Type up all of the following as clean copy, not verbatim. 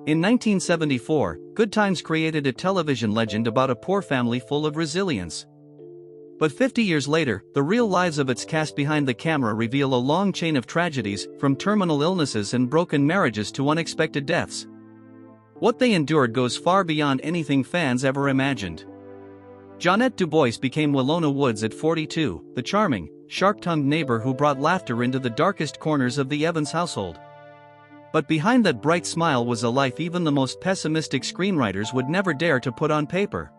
In 1974, Good Times created a television legend about a poor family full of resilience. But 50 years later, the real lives of its cast behind the camera reveal a long chain of tragedies, from terminal illnesses and broken marriages to unexpected deaths. What they endured goes far beyond anything fans ever imagined. Jeanette Dubois became Willona Woods at 42, the charming, sharp-tongued neighbor who brought laughter into the darkest corners of the Evans household. But behind that bright smile was a life even the most pessimistic screenwriters would never dare to put on paper.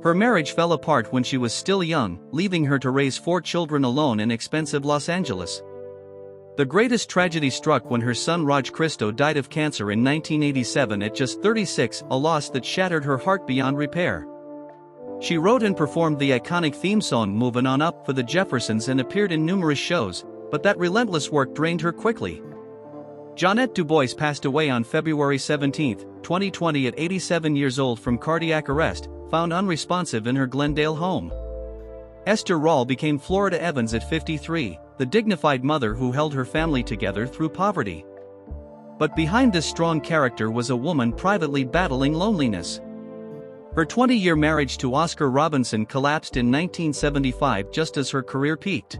Her marriage fell apart when she was still young, leaving her to raise 4 children alone in expensive Los Angeles. The greatest tragedy struck when her son Raj Christo died of cancer in 1987 at just 36, a loss that shattered her heart beyond repair. She wrote and performed the iconic theme song "Movin' On Up" for the Jeffersons and appeared in numerous shows, but that relentless work drained her quickly. Jeanette Dubois passed away on February 17, 2020 at 87 years old from cardiac arrest, found unresponsive in her Glendale home. Esther Rall became Florida Evans at 53, the dignified mother who held her family together through poverty. But behind this strong character was a woman privately battling loneliness. Her 20-year marriage to Oscar Robinson collapsed in 1975 just as her career peaked.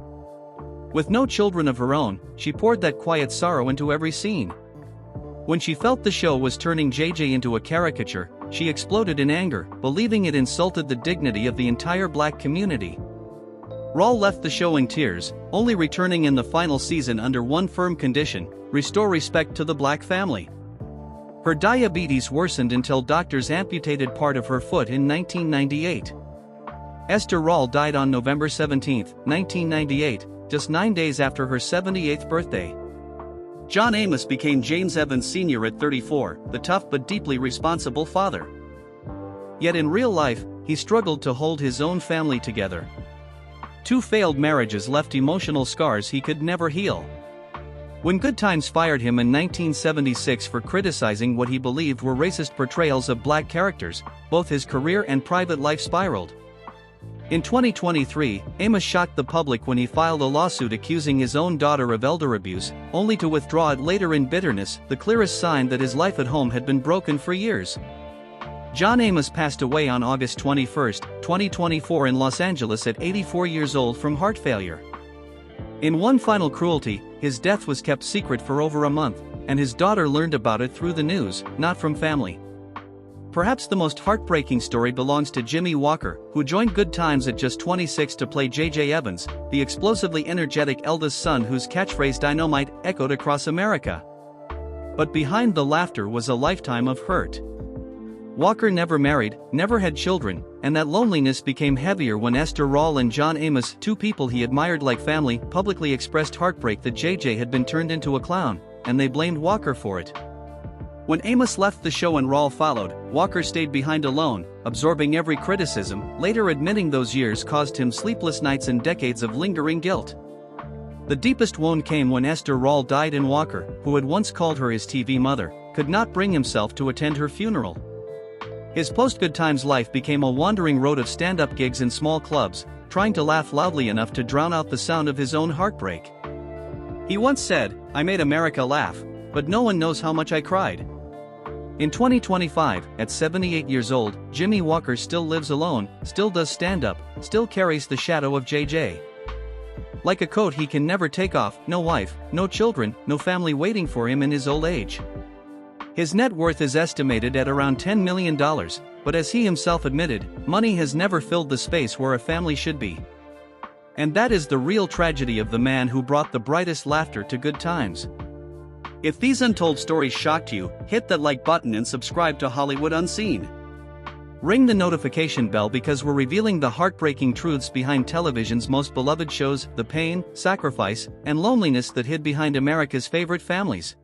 With no children of her own, she poured that quiet sorrow into every scene. When she felt the show was turning JJ into a caricature, she exploded in anger, believing it insulted the dignity of the entire black community. Rall left the show in tears, only returning in the final season under one firm condition: restore respect to the black family. Her diabetes worsened until doctors amputated part of her foot in 1998. Esther Rall died on November 17, 1998, just 9 days after her 78th birthday. John Amos became James Evans Sr. at 34, the tough but deeply responsible father. Yet in real life, he struggled to hold his own family together. 2 failed marriages left emotional scars he could never heal. When Good Times fired him in 1976 for criticizing what he believed were racist portrayals of black characters, both his career and private life spiraled. In 2023, Amos shocked the public when he filed a lawsuit accusing his own daughter of elder abuse, only to withdraw it later in bitterness, the clearest sign that his life at home had been broken for years. John Amos passed away on August 21, 2024 in Los Angeles at 84 years old from heart failure. In one final cruelty, his death was kept secret for over a month, and his daughter learned about it through the news, not from family. Perhaps the most heartbreaking story belongs to Jimmy Walker, who joined Good Times at just 26 to play J.J. Evans, the explosively energetic eldest son whose catchphrase "Dynamite" echoed across America. But behind the laughter was a lifetime of hurt. Walker never married, never had children, and that loneliness became heavier when Esther Rall and John Amos, 2 people he admired like family, publicly expressed heartbreak that JJ had been turned into a clown, and they blamed Walker for it. When Amos left the show and Rall followed, Walker stayed behind alone, absorbing every criticism, later admitting those years caused him sleepless nights and decades of lingering guilt. The deepest wound came when Esther Rall died and Walker, who had once called her his TV mother, could not bring himself to attend her funeral. His post-Good Times life became a wandering road of stand-up gigs in small clubs, trying to laugh loudly enough to drown out the sound of his own heartbreak. He once said, "I made America laugh, but no one knows how much I cried." In 2025, at 78 years old, Jimmy Walker still lives alone, still does stand-up, still carries the shadow of JJ. Like a coat he can never take off, no wife, no children, no family waiting for him in his old age. His net worth is estimated at around $10 million, but as he himself admitted, money has never filled the space where a family should be. And that is the real tragedy of the man who brought the brightest laughter to Good Times. If these untold stories shocked you, hit that like button and subscribe to Hollywood Unseen. Ring the notification bell because we're revealing the heartbreaking truths behind television's most beloved shows, the pain, sacrifice, and loneliness that hid behind America's favorite families.